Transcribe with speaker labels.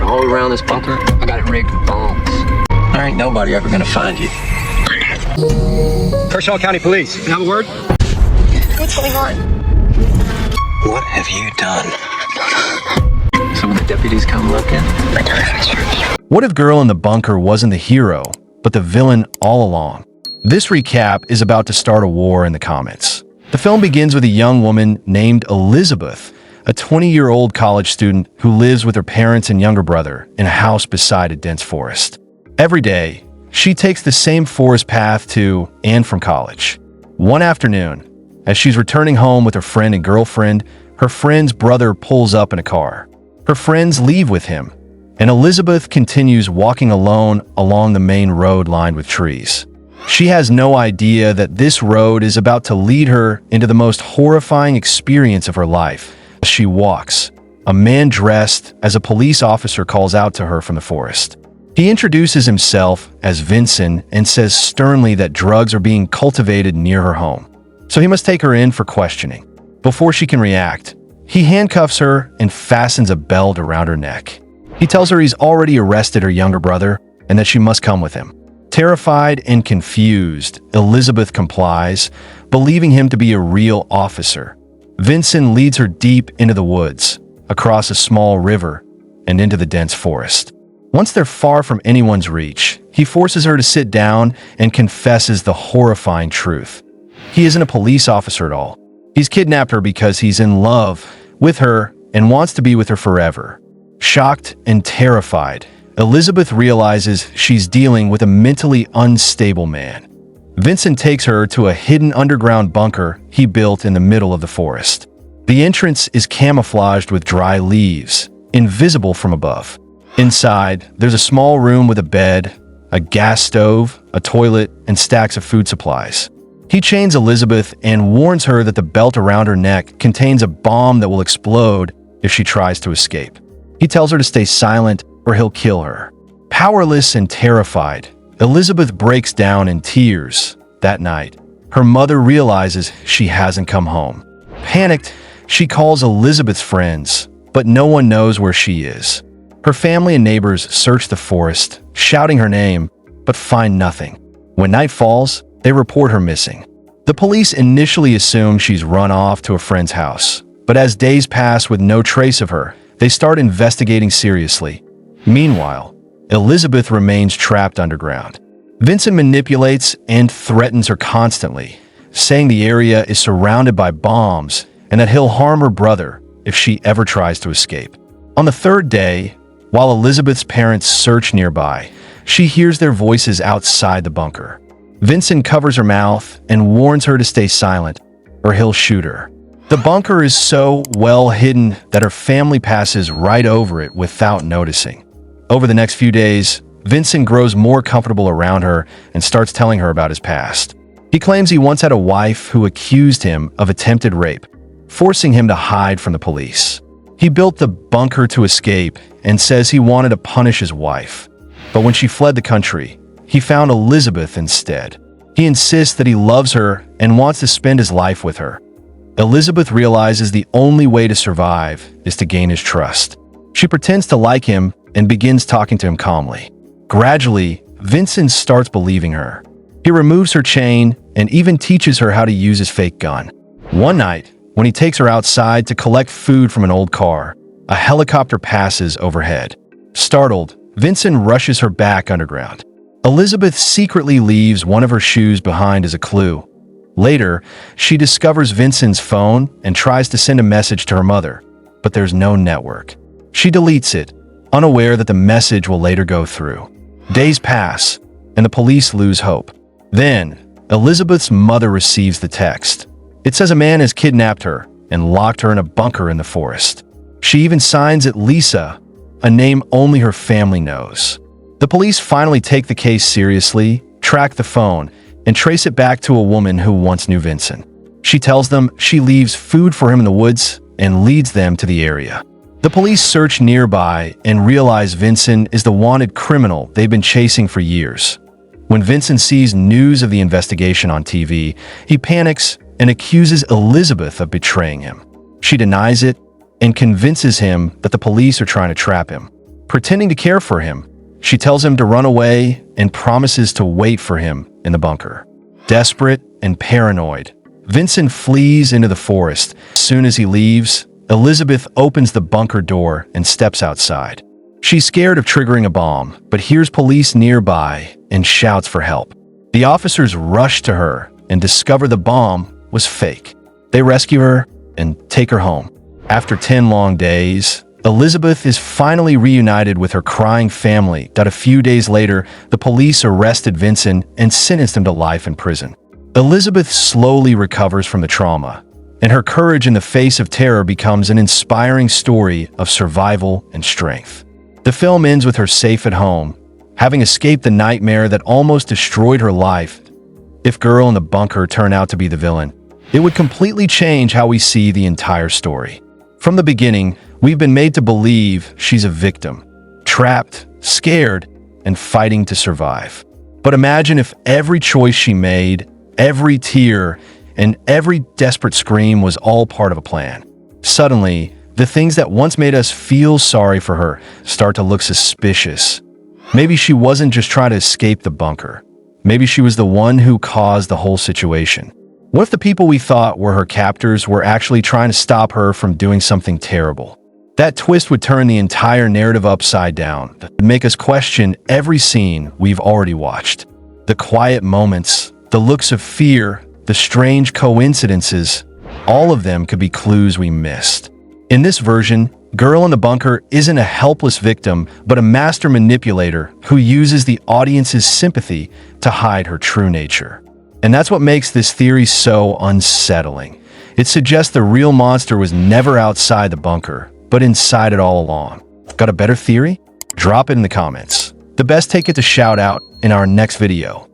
Speaker 1: all around this bunker, I got it rigged with bombs. There ain't nobody ever gonna find you.
Speaker 2: Kershaw County Police, can I have a word?
Speaker 3: What's going on?
Speaker 1: What have you done? So when the deputies come looking,
Speaker 4: What if Girl in the Bunker wasn't the hero, but the villain all along? This recap is about to start a war in the comments. The film begins with a young woman named Elizabeth, a 20-year-old college student who lives with her parents and younger brother in a house beside a dense forest. Every day, she takes the same forest path to and from college. One afternoon, as she's returning home with her friend and girlfriend, her friend's brother pulls up in a car. Her friends leave with him, and Elizabeth continues walking alone along the main road lined with trees. She has no idea that this road is about to lead her into the most horrifying experience of her life. As she walks, a man dressed as a police officer calls out to her from the forest. He introduces himself as Vinson and says sternly that drugs are being cultivated near her home, so he must take her in for questioning. Before she can react, he handcuffs her and fastens a belt around her neck. He tells her he's already arrested her younger brother and that she must come with him. Terrified and confused, Elizabeth complies, believing him to be a real officer. Vinson leads her deep into the woods, across a small river, and into the dense forest. Once they're far from anyone's reach, he forces her to sit down and confesses the horrifying truth. He isn't a police officer at all. He's kidnapped her because he's in love with her and wants to be with her forever. Shocked and terrified, Elizabeth realizes she's dealing with a mentally unstable man. Vincent takes her to a hidden underground bunker he built in the middle of the forest. The entrance is camouflaged with dry leaves, invisible from above. Inside, there's a small room with a bed, a gas stove, a toilet, and stacks of food supplies. He chains Elizabeth and warns her that the belt around her neck contains a bomb that will explode if she tries to escape. He tells her to stay silent or he'll kill her. Powerless and terrified, Elizabeth breaks down in tears. That night, her mother realizes she hasn't come home. Panicked, she calls Elizabeth's friends, but no one knows where she is. Her family and neighbors search the forest, shouting her name, but find nothing. When night falls, they report her missing. The police initially assume she's run off to a friend's house, but as days pass with no trace of her, they start investigating seriously. Meanwhile, Elizabeth remains trapped underground. Vincent manipulates and threatens her constantly, saying the area is surrounded by bombs and that he'll harm her brother if she ever tries to escape. On the third day, while Elizabeth's parents search nearby, she hears their voices outside the bunker. Vincent covers her mouth and warns her to stay silent, or he'll shoot her. The bunker is so well hidden that her family passes right over it without noticing. Over the next few days, Vincent grows more comfortable around her and starts telling her about his past. He claims he once had a wife who accused him of attempted rape, forcing him to hide from the police. He built the bunker to escape and says he wanted to punish his wife. But when she fled the country, he found Elizabeth instead. He insists that he loves her and wants to spend his life with her. Elizabeth realizes the only way to survive is to gain his trust. She pretends to like him and begins talking to him calmly. Gradually, Vincent starts believing her. He removes her chain and even teaches her how to use his fake gun. One night, when he takes her outside to collect food from an old car, a helicopter passes overhead. Startled, Vincent rushes her back underground. Elizabeth secretly leaves one of her shoes behind as a clue. Later, she discovers Vincent's phone and tries to send a message to her mother, but there's no network. She deletes it, unaware that the message will later go through. Days pass, and the police lose hope. Then, Elizabeth's mother receives the text. It says a man has kidnapped her and locked her in a bunker in the forest. She even signs it Lisa, a name only her family knows. The police finally take the case seriously, track the phone, and trace it back to a woman who once knew Vincent. She tells them she leaves food for him in the woods and leads them to the area. The police search nearby and realize Vincent is the wanted criminal they've been chasing for years. When Vincent sees news of the investigation on TV, he panics and accuses Elizabeth of betraying him. She denies it and convinces him that the police are trying to trap him. pretending to care for him. She tells him to run away and promises to wait for him in the bunker. Desperate and paranoid, Vinson flees into the forest. As soon as he leaves, Elizabeth opens the bunker door and steps outside. She's scared of triggering a bomb, but hears police nearby and shouts for help. The officers rush to her and discover the bomb was fake. They rescue her and take her home. After 10 long days, Elizabeth is finally reunited with her crying family. A few days later, the police arrested Vinson and sentenced him to life in prison. Elizabeth slowly recovers from the trauma, and her courage in the face of terror becomes an inspiring story of survival and strength. The film ends with her safe at home, having escaped the nightmare that almost destroyed her life. If Girl in the Bunker turned out to be the villain, it would completely change how we see the entire story. From the beginning, we've been made to believe she's a victim, trapped, scared, and fighting to survive. But imagine if every choice she made, every tear, and every desperate scream was all part of a plan. Suddenly, the things that once made us feel sorry for her start to look suspicious. Maybe she wasn't just trying to escape the bunker. Maybe she was the one who caused the whole situation. What if the people we thought were her captors were actually trying to stop her from doing something terrible? That twist would turn the entire narrative upside down and make us question every scene we've already watched. The quiet moments, the looks of fear, the strange coincidences, all of them could be clues we missed. In this version, Girl in the Bunker isn't a helpless victim, but a master manipulator who uses the audience's sympathy to hide her true nature. And that's what makes this theory so unsettling. It suggests the real monster was never outside the bunker, but inside it all along. Got a better theory? Drop it in the comments. The best take it to shout out in our next video.